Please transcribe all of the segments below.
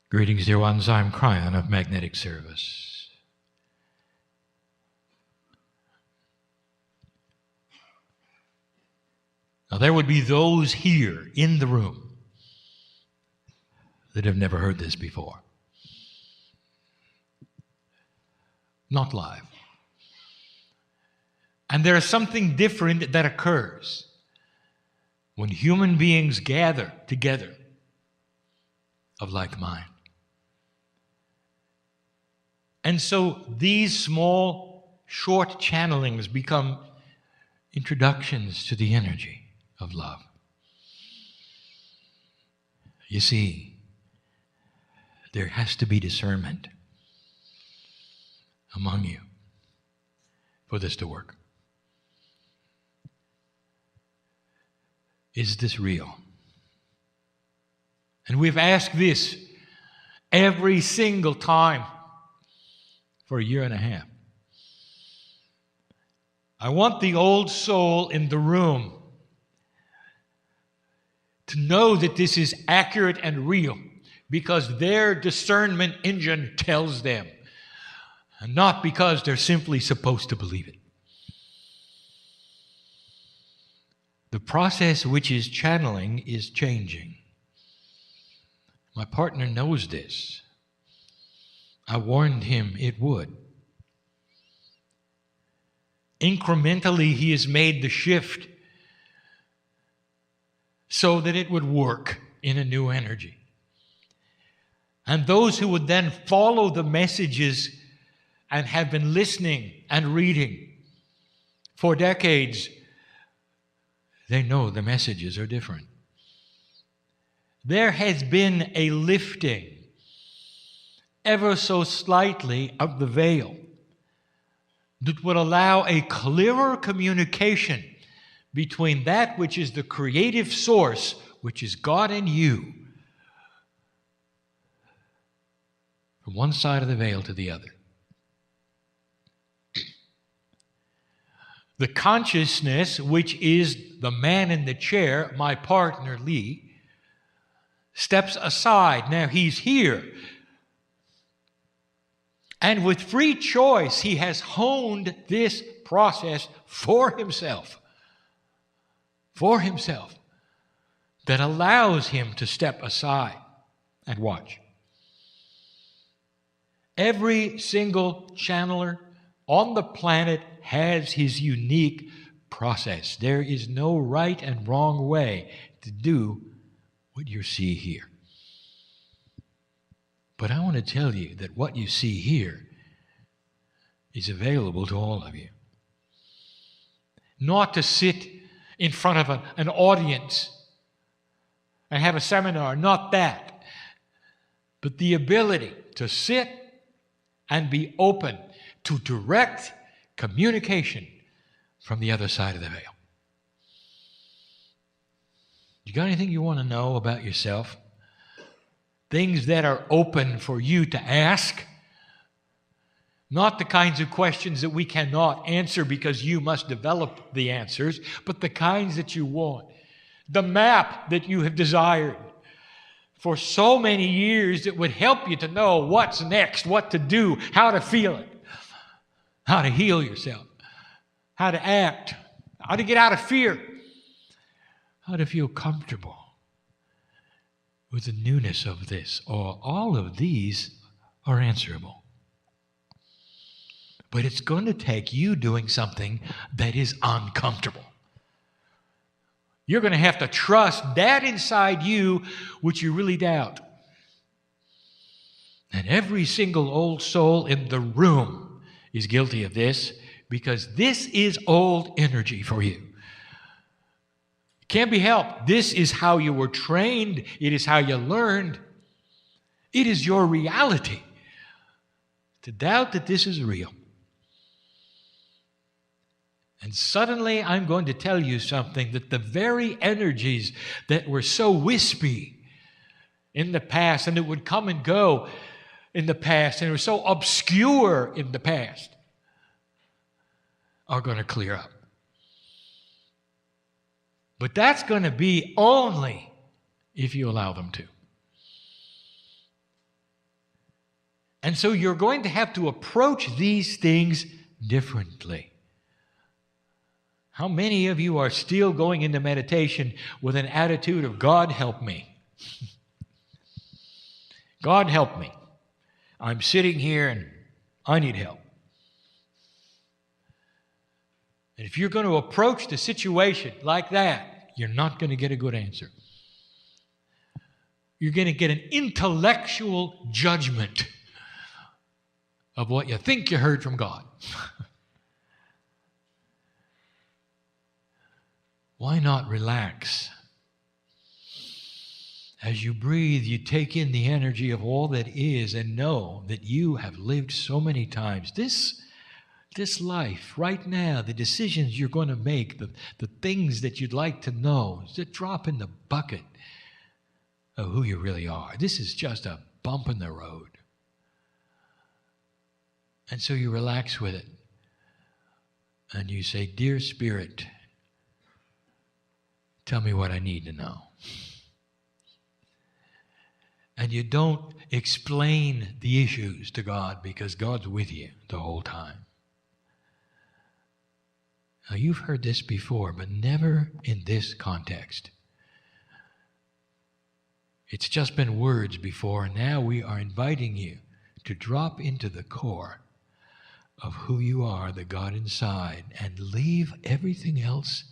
Greetings, dear ones. I'm Kryon of Magnetic Service. Now, there would be those here in the room that have never heard this before. Not live. And there is something different that occurs when human beings gather together of like mind. And so these small, short channelings become introductions to the energy of love. You see, there has to be discernment among you for this to work. Is this real? And we've asked this every single time for a year and a half. I want the old soul in the room to know that this is accurate and real because their discernment engine tells them, and not because they're simply supposed to believe it. The process which is channeling is changing. My partner knows this. I warned him it would. Incrementally, he has made the shift so that it would work in a new energy. And those who would then follow the messages and have been listening and reading for decades, they know the messages are different. There has been a lifting ever so slightly of the veil that would allow a clearer communication between that which is the creative source, which is God and you, from one side of the veil to the other. The consciousness, which is the man in the chair, my partner Lee, steps aside. Now he's here. And with free choice, he has honed this process for himself, that allows him to step aside and watch. Every single channeler on the planet has his unique process. There is no right and wrong way to do what you see here. But I want to tell you that what you see here is available to all of you. Not to sit in front of an audience and have a seminar, not that. But the ability to sit and be open to direct communication from the other side of the veil. You got anything you want to know about yourself? Things that are open for you to ask? Not the kinds of questions that we cannot answer because you must develop the answers, but the kinds that you want. The map that you have desired for so many years that would help you to know what's next, what to do, how to feel it, how to heal yourself, how to act, how to get out of fear, how to feel comfortable with the newness of this. All of these are answerable. But it's going to take you doing something that is uncomfortable. You're going to have to trust that inside you which you really doubt. And every single old soul in the room is guilty of this because this is old energy for you. It can't be helped. This is how you were trained. It is how you learned. It is your reality. To doubt that this is real. And suddenly I'm going to tell you something, that the very energies that were so wispy in the past and that would come and go in the past and were so obscure in the past are going to clear up. But that's going to be only if you allow them to. And so you're going to have to approach these things differently. How many of you are still going into meditation with an attitude of, God help me? God help me. I'm sitting here and I need help. And if you're going to approach the situation like that, you're not going to get a good answer. You're going to get an intellectual judgment of what you think you heard from God. Why not relax? As you breathe, you take in the energy of all that is and know that you have lived so many times. This life, right now, the decisions you're going to make, the things that you'd like to know, is a drop in the bucket of who you really are. This is just a bump in the road. And so you relax with it. And you say, Dear Spirit, tell me what I need to know. And you don't explain the issues to God because God's with you the whole time. Now, you've heard this before, but never in this context. It's just been words before, and now we are inviting you to drop into the core of who you are, the God inside, and leave everything else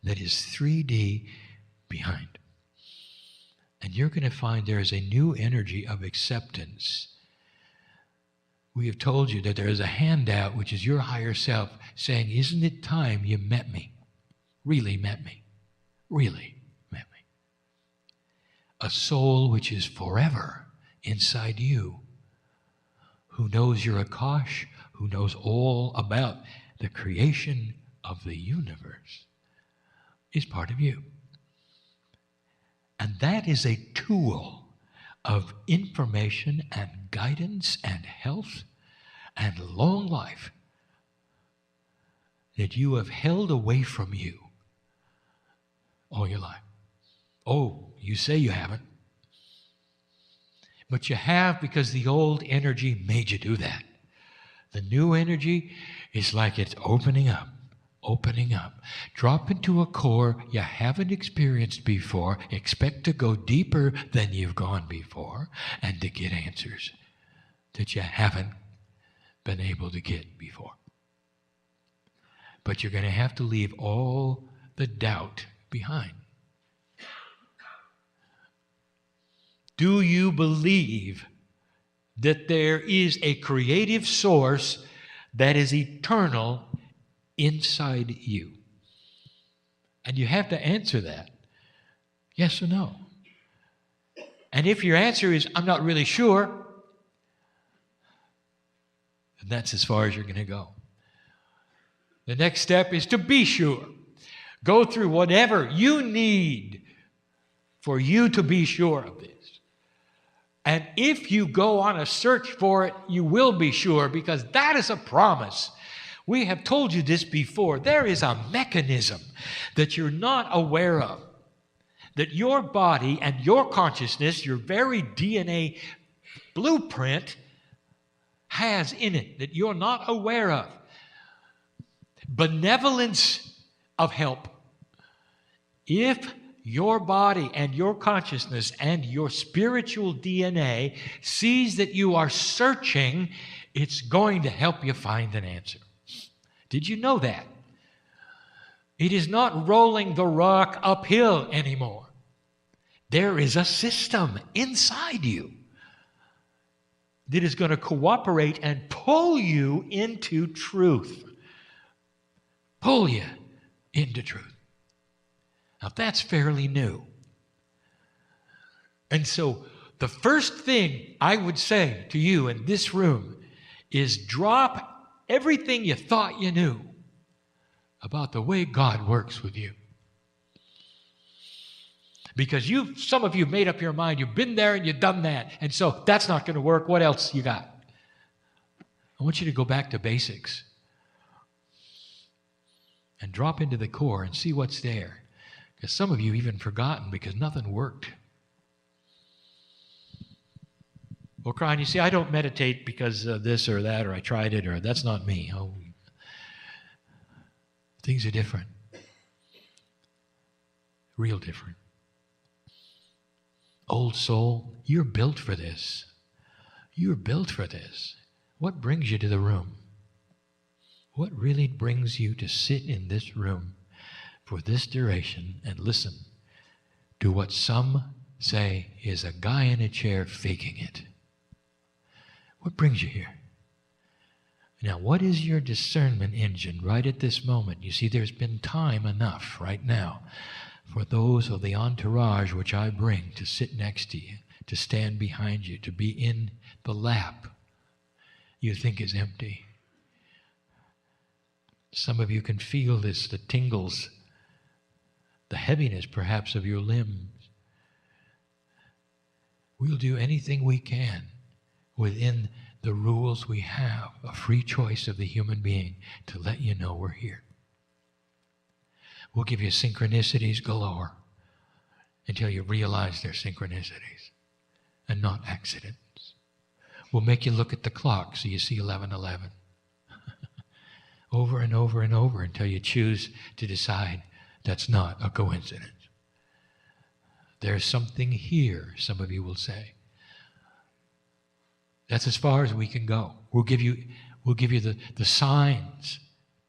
that is 3D behind. And you're going to find there is a new energy of acceptance. We have told you that there is a handout, which is your higher self, saying, isn't it time you met me? Really met me. Really met me. A soul which is forever inside you, who knows your Akash, who knows all about the creation of the universe, is part of you. And that is a tool of information and guidance and health and long life that you have held away from you all your life. Oh, you say you haven't. But you have because the old energy made you do that. The new energy is like it's opening up. Opening up. Drop into a core you haven't experienced before. Expect to go deeper than you've gone before and to get answers that you haven't been able to get before. But you're going to have to leave all the doubt behind. Do you believe that there is a creative source that is eternal inside you? And you have to answer that. Yes or no? And if your answer is, I'm not really sure, then that's as far as you're going to go. The next step is to be sure. Go through whatever you need for you to be sure of this. And if you go on a search for it, you will be sure, because that is a promise. We have told you this before. There is a mechanism that you're not aware of, that your body and your consciousness, your very DNA blueprint, has in it that you're not aware of. Benevolence of help. If your body and your consciousness and your spiritual DNA sees that you are searching, it's going to help you find an answer. Did you know that? It is not rolling the rock uphill anymore. There is a system inside you that is going to cooperate and pull you into truth. Pull you into truth. Now that's fairly new. And so the first thing I would say to you in this room is drop everything you thought you knew about the way God works with you. Because some of you made up your mind, you've been there and you've done that, and so that's not going to work. What else you got? I want you to go back to basics and drop into the core and see what's there. Because some of you even forgotten because nothing worked. Well, Kryon, you see, I don't meditate because of this or that, or I tried it, or that's not me. Oh, things are different. Real different. Old soul, you're built for this. You're built for this. What brings you to the room? What really brings you to sit in this room for this duration and listen to what some say is a guy in a chair faking it? What brings you here? Now, what is your discernment engine right at this moment? You see, there's been time enough right now for those of the entourage which I bring to sit next to you, to stand behind you, to be in the lap you think is empty. Some of you can feel this, the tingles, the heaviness perhaps of your limbs. We'll do anything we can within the rules we have, a free choice of the human being, to let you know we're here. We'll give you synchronicities galore until you realize they're synchronicities and not accidents. We'll make you look at the clock so you see 11:11. Over and over and over until you choose to decide that's not a coincidence. There's something here, some of you will say. That's as far as we can go. We'll give you the signs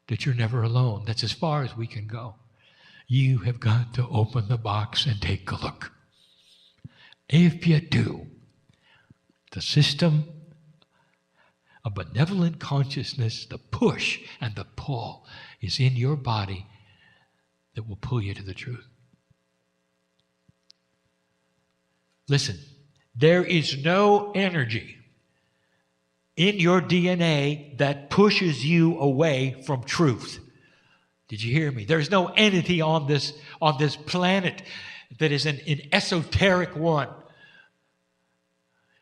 that you're never alone. That's as far as we can go. You have got to open the box and take a look. If you do, the system of benevolent consciousness, the push and the pull is in your body that will pull you to the truth. Listen, there is no energy in your DNA that pushes you away from truth. Did you hear me? There's no entity on this planet that is an esoteric one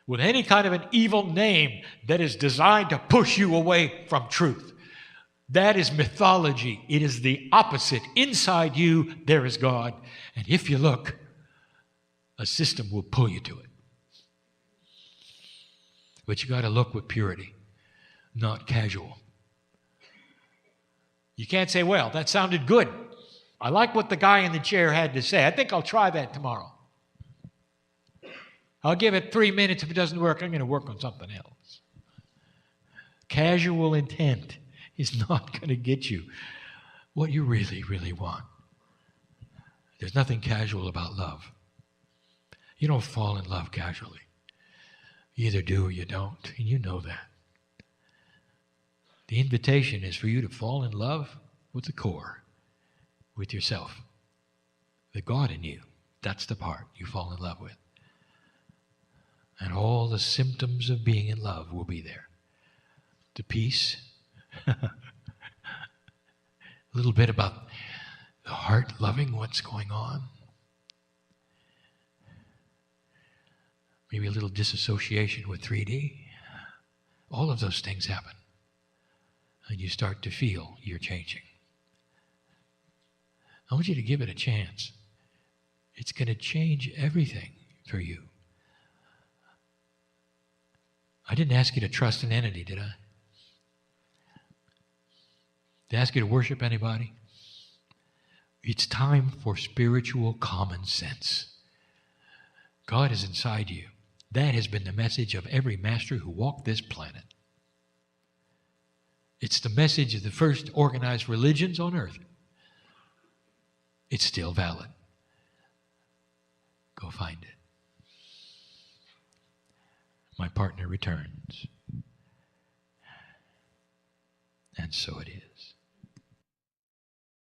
with any kind of an evil name that is designed to push you away from truth. That is mythology. It is the opposite. Inside you, there is God. And if you look, a system will pull you to it. But you got to look with purity, not casual. You can't say, well, that sounded good. I like what the guy in the chair had to say. I think I'll try that tomorrow. I'll give it 3 minutes. If it doesn't work, I'm going to work on something else. Casual intent is not going to get you what you really, really want. There's nothing casual about love. You don't fall in love casually. You either do or you don't, and you know that. The invitation is for you to fall in love with the core, with yourself. The God in you, that's the part you fall in love with. And all the symptoms of being in love will be there. The peace, a little bit about the heart loving what's going on. Maybe a little disassociation with 3D. All of those things happen. And you start to feel you're changing. I want you to give it a chance. It's going to change everything for you. I didn't ask you to trust an entity, did I? Did I ask you to worship anybody? It's time for spiritual common sense. God is inside you. That has been the message of every master who walked this planet. It's the message of the first organized religions on earth. It's still valid. Go find it. My partner returns. And so it is.